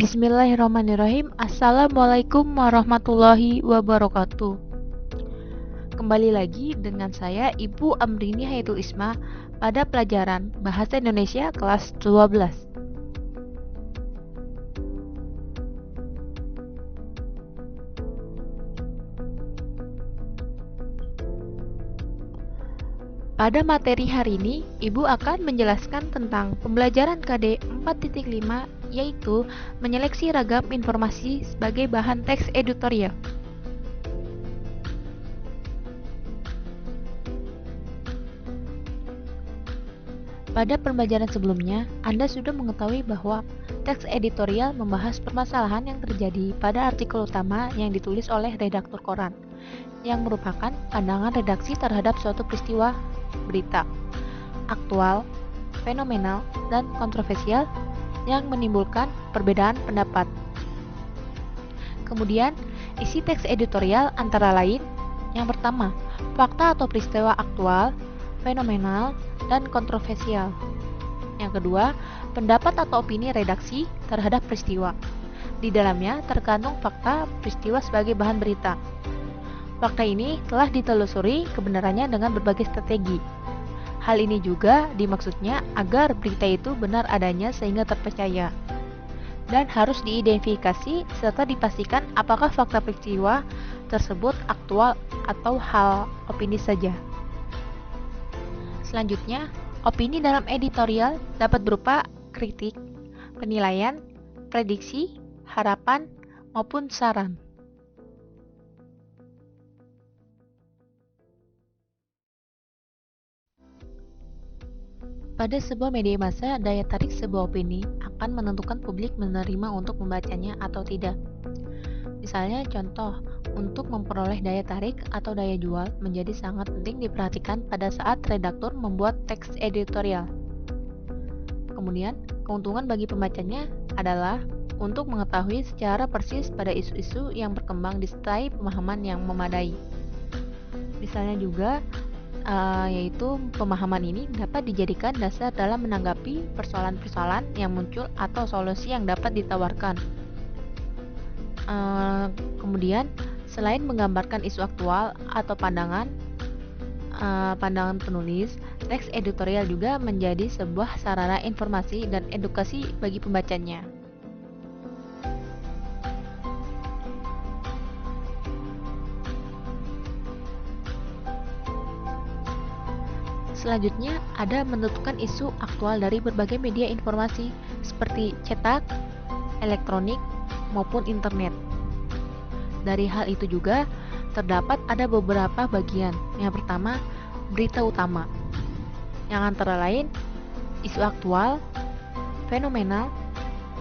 Bismillahirrahmanirrahim. Assalamualaikum warahmatullahi wabarakatuh. Kembali lagi dengan saya Ibu Amrini Hayatul Isma pada pelajaran Bahasa Indonesia kelas 12. Pada materi hari ini, Ibu akan menjelaskan tentang pembelajaran KD 4.5, yaitu menyeleksi ragam informasi sebagai bahan teks editorial. Pada pembelajaran sebelumnya, Anda sudah mengetahui bahwa teks editorial membahas permasalahan yang terjadi pada artikel utama yang ditulis oleh redaktur koran, yang merupakan pandangan redaksi terhadap suatu peristiwa berita, aktual, fenomenal, dan kontroversial yang menimbulkan perbedaan pendapat. Kemudian, isi teks editorial antara lain, yang pertama, fakta atau peristiwa aktual, fenomenal, dan kontroversial. Yang kedua, pendapat atau opini redaksi terhadap peristiwa. Di dalamnya terkandung fakta peristiwa sebagai bahan berita. Fakta ini telah ditelusuri kebenarannya dengan berbagai strategi. Hal ini juga dimaksudnya agar berita itu benar adanya sehingga terpercaya. Dan harus diidentifikasi serta dipastikan apakah fakta peristiwa tersebut aktual atau hal opini saja. Selanjutnya, opini dalam editorial dapat berupa kritik, penilaian, prediksi, harapan, maupun saran. Pada sebuah media massa, daya tarik sebuah opini akan menentukan publik menerima untuk membacanya atau tidak. Misalnya contoh, untuk memperoleh daya tarik atau daya jual menjadi sangat penting diperhatikan pada saat redaktur membuat teks editorial. Kemudian, keuntungan bagi pembacanya adalah untuk mengetahui secara persis pada isu-isu yang berkembang disertai pemahaman yang memadai. Misalnya juga, yaitu pemahaman ini dapat dijadikan dasar dalam menanggapi persoalan-persoalan yang muncul atau solusi yang dapat ditawarkan. Kemudian, selain menggambarkan isu aktual atau pandangan penulis, teks editorial juga menjadi sebuah sarana informasi dan edukasi bagi pembacanya. Selanjutnya, ada menentukan isu aktual dari berbagai media informasi seperti cetak, elektronik, maupun internet. Dari hal itu juga, terdapat ada beberapa bagian. Yang pertama, berita utama, yang antara lain isu aktual, fenomenal,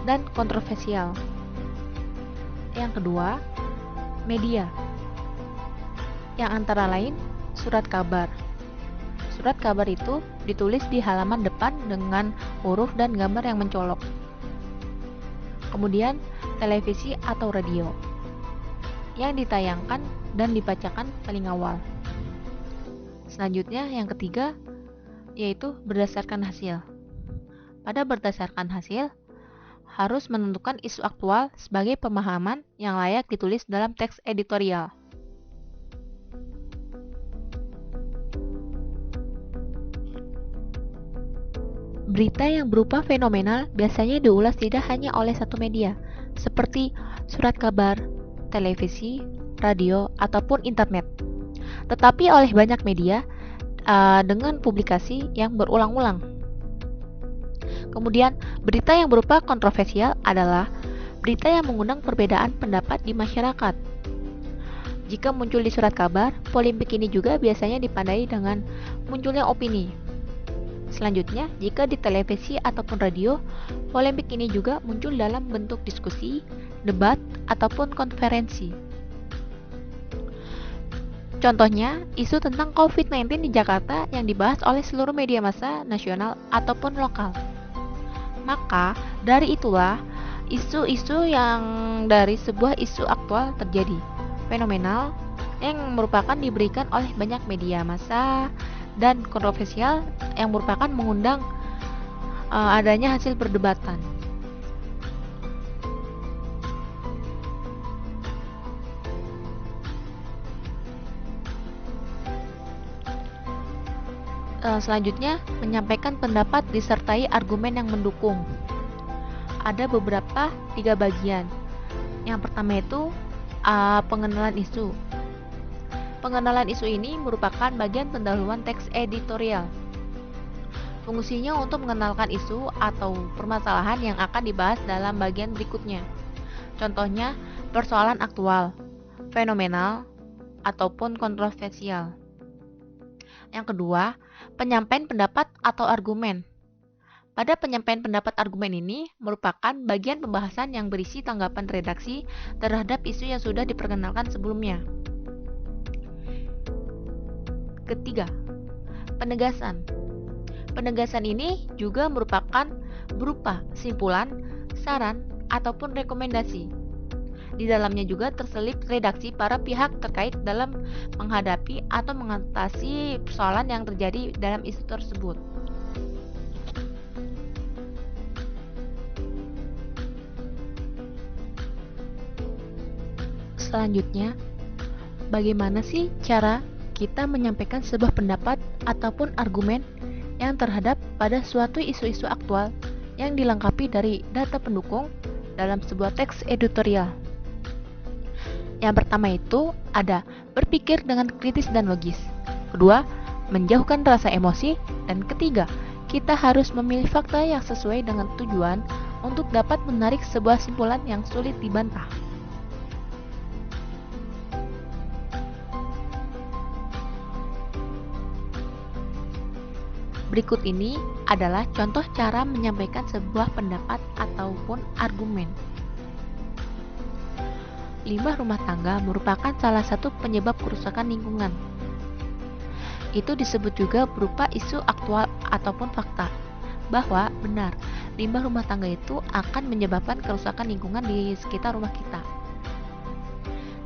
dan kontroversial. Yang kedua, media, yang antara lain surat kabar. Surat kabar itu ditulis di halaman depan dengan huruf dan gambar yang mencolok. Kemudian, televisi atau radio, yang ditayangkan dan dibacakan paling awal. Selanjutnya, yang ketiga, yaitu berdasarkan hasil. Pada berdasarkan hasil, harus menentukan isu aktual sebagai pemahaman yang layak ditulis dalam teks editorial. Berita yang berupa fenomenal biasanya diulas tidak hanya oleh satu media, seperti surat kabar, televisi, radio, ataupun internet, tetapi oleh banyak media dengan publikasi yang berulang-ulang. Kemudian, berita yang berupa kontroversial adalah berita yang mengundang perbedaan pendapat di masyarakat. Jika muncul di surat kabar, polemik ini juga biasanya dipandai dengan munculnya opini. Selanjutnya, jika di televisi ataupun radio, polemik ini juga muncul dalam bentuk diskusi, debat, ataupun konferensi. Contohnya, isu tentang COVID-19 di Jakarta yang dibahas oleh seluruh media massa nasional ataupun lokal. Maka, dari itulah, isu-isu yang dari sebuah isu aktual terjadi, fenomenal, yang merupakan diberikan oleh banyak media massa, dan kontroversial yang merupakan mengundang adanya hasil perdebatan. Selanjutnya, menyampaikan pendapat disertai argumen yang mendukung. Ada beberapa 3 bagian. Yang pertama itu pengenalan isu. Pengenalan isu ini merupakan bagian pendahuluan teks editorial. Fungsinya untuk mengenalkan isu atau permasalahan yang akan dibahas dalam bagian berikutnya. Contohnya, persoalan aktual, fenomenal, ataupun kontroversial. Yang kedua, penyampaian pendapat atau argumen. Pada penyampaian pendapat argumen ini merupakan bagian pembahasan yang berisi tanggapan redaksi terhadap isu yang sudah diperkenalkan sebelumnya. Ketiga, penegasan. Penegasan ini juga merupakan berupa simpulan, saran, ataupun rekomendasi. Di dalamnya juga terselip redaksi para pihak terkait dalam menghadapi atau mengatasi persoalan yang terjadi dalam isu tersebut. Selanjutnya, bagaimana sih cara kita menyampaikan sebuah pendapat ataupun argumen yang terhadap pada suatu isu-isu aktual yang dilengkapi dari data pendukung dalam sebuah teks editorial? Yang pertama itu ada berpikir dengan kritis dan logis. Kedua, menjauhkan rasa emosi. Dan ketiga, kita harus memilih fakta yang sesuai dengan tujuan untuk dapat menarik sebuah simpulan yang sulit dibantah. Berikut ini adalah contoh cara menyampaikan sebuah pendapat ataupun argumen. Limbah rumah tangga merupakan salah satu penyebab kerusakan lingkungan. Itu disebut juga berupa isu aktual ataupun fakta, bahwa benar, limbah rumah tangga itu akan menyebabkan kerusakan lingkungan di sekitar rumah kita.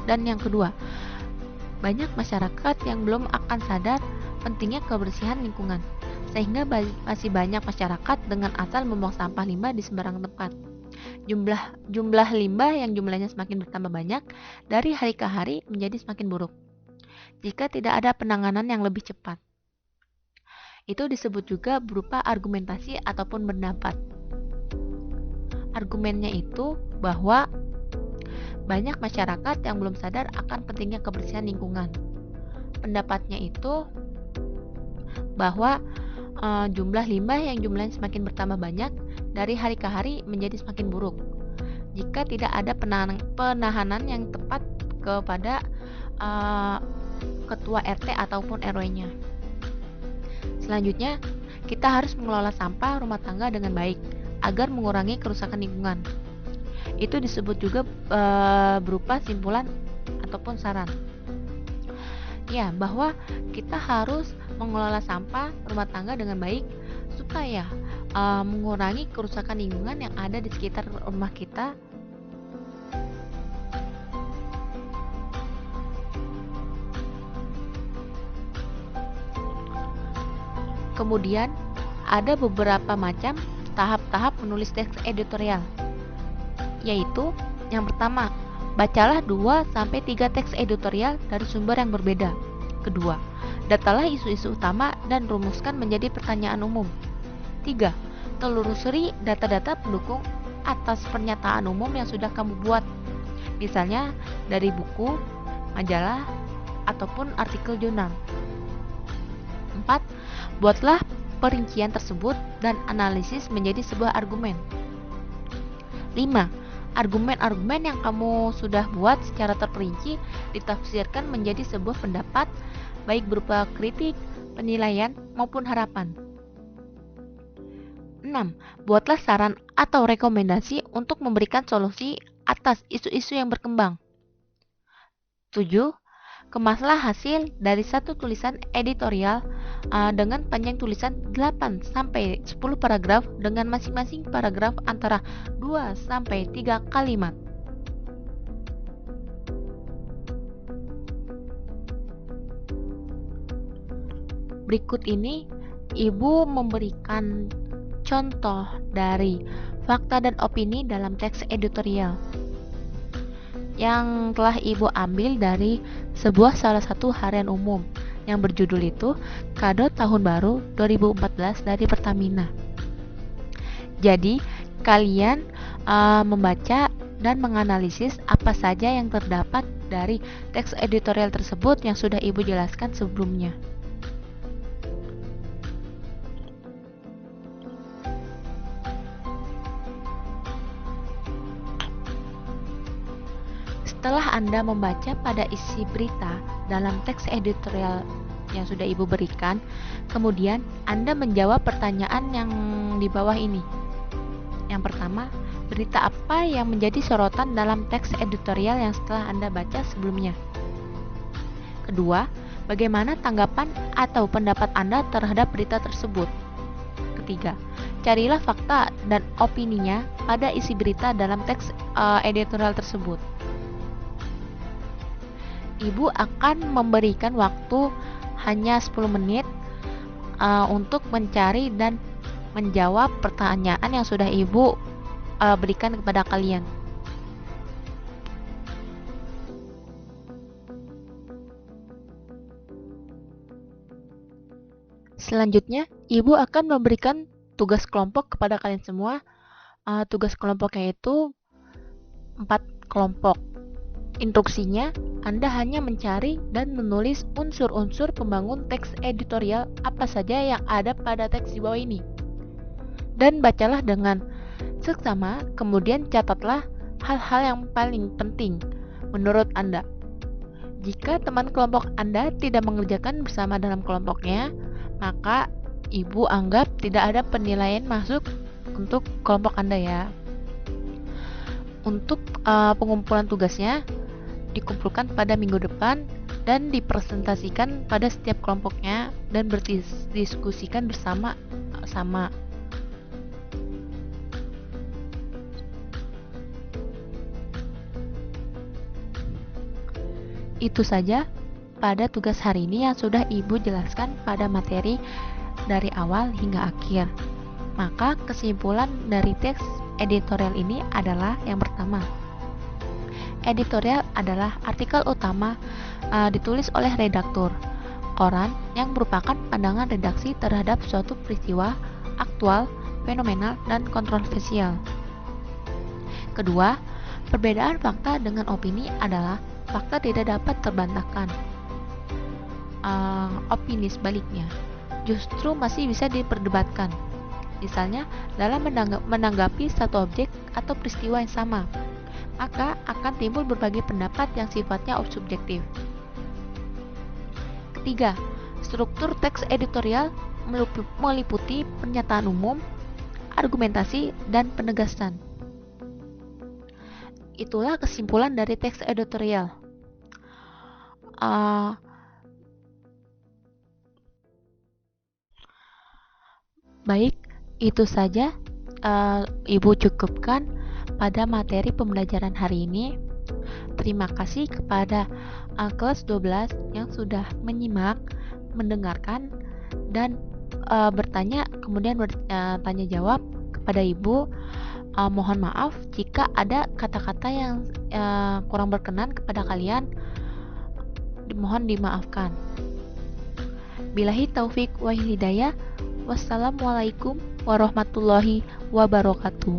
Dan yang kedua, banyak masyarakat yang belum akan sadar pentingnya kebersihan lingkungan, sehingga masih banyak masyarakat dengan asal membuang sampah limbah di sembarangan tempat. Jumlah limbah yang jumlahnya semakin bertambah banyak dari hari ke hari menjadi semakin buruk jika tidak ada penanganan yang lebih cepat. Itu disebut juga berupa argumentasi ataupun pendapat. Argumennya itu bahwa banyak masyarakat yang belum sadar akan pentingnya kebersihan lingkungan. Pendapatnya itu bahwa jumlah limbah yang jumlahnya semakin bertambah banyak dari hari ke hari menjadi semakin buruk jika tidak ada penahanan yang tepat kepada ketua RT ataupun RW-nya. Selanjutnya, kita harus mengelola sampah rumah tangga dengan baik agar mengurangi kerusakan lingkungan. Itu disebut juga berupa simpulan ataupun saran. Ya, bahwa kita harus mengelola sampah rumah tangga dengan baik supaya mengurangi kerusakan lingkungan yang ada di sekitar rumah kita. Kemudian ada beberapa macam tahap-tahap menulis teks editorial, yaitu yang pertama, bacalah 2-3 teks editorial dari sumber yang berbeda. Kedua, datalah isu-isu utama dan rumuskan menjadi pertanyaan umum. 3. Telusuri data-data pendukung atas pernyataan umum yang sudah kamu buat, misalnya dari buku, majalah, ataupun artikel jurnal. 4. Buatlah perincian tersebut dan analisis menjadi sebuah argumen. 5. Argumen-argumen yang kamu sudah buat secara terperinci ditafsirkan menjadi sebuah pendapat, baik berupa kritik, penilaian, maupun harapan. 6. Buatlah saran atau rekomendasi untuk memberikan solusi atas isu-isu yang berkembang. 7. Kemaslah hasil dari satu tulisan editorial dengan panjang tulisan 8-10 paragraf dengan masing-masing paragraf antara 2-3 kalimat. Berikut ini Ibu memberikan contoh dari fakta dan opini dalam teks editorial yang telah Ibu ambil dari salah satu harian umum yang berjudul itu Kado Tahun Baru 2014 dari Pertamina. Jadi, kalian membaca dan menganalisis apa saja yang terdapat dari teks editorial tersebut yang sudah Ibu jelaskan sebelumnya. Setelah Anda membaca pada isi berita dalam teks editorial yang sudah Ibu berikan, kemudian Anda menjawab pertanyaan yang di bawah ini. Yang pertama, berita apa yang menjadi sorotan dalam teks editorial yang setelah Anda baca sebelumnya? Kedua, bagaimana tanggapan atau pendapat Anda terhadap berita tersebut? Ketiga, carilah fakta dan opininya pada isi berita dalam teks editorial tersebut. Ibu akan memberikan waktu hanya 10 menit untuk mencari dan menjawab pertanyaan yang sudah Ibu berikan kepada kalian. Selanjutnya, Ibu akan memberikan tugas kelompok kepada kalian semua. Tugas kelompoknya itu 4 kelompok. Instruksinya, Anda hanya mencari dan menulis unsur-unsur pembangun teks editorial apa saja yang ada pada teks di bawah ini. Dan bacalah dengan seksama, kemudian catatlah hal-hal yang paling penting menurut Anda. Jika teman kelompok Anda tidak mengerjakan bersama dalam kelompoknya, maka Ibu anggap tidak ada penilaian masuk untuk kelompok Anda ya. Untuk pengumpulan tugasnya dikumpulkan pada minggu depan dan dipresentasikan pada setiap kelompoknya dan berdiskusikan bersama-sama. Itu saja pada tugas hari ini yang sudah Ibu jelaskan pada materi dari awal hingga akhir. Maka kesimpulan dari teks editorial ini adalah yang pertama. Editorial adalah artikel utama ditulis oleh redaktur, koran yang merupakan pandangan redaksi terhadap suatu peristiwa aktual, fenomenal, dan kontroversial. Kedua, perbedaan fakta dengan opini adalah fakta tidak dapat terbantahkan. Opini sebaliknya justru masih bisa diperdebatkan. Misalnya, dalam menanggapi satu objek atau peristiwa yang sama, maka akan timbul berbagai pendapat yang sifatnya subjektif. Ketiga, struktur teks editorial meliputi pernyataan umum, argumentasi, dan penegasan. Itulah kesimpulan dari teks editorial. Baik, itu saja Ibu cukupkan pada materi pembelajaran hari ini. Terima kasih kepada kelas 12 yang sudah menyimak, mendengarkan, dan bertanya, kemudian bertanya jawab kepada Ibu. Mohon maaf jika ada kata-kata yang kurang berkenan kepada kalian. Mohon dimaafkan. Billahi taufik wal hidayah. Wassalamualaikum warahmatullahi wabarakatuh.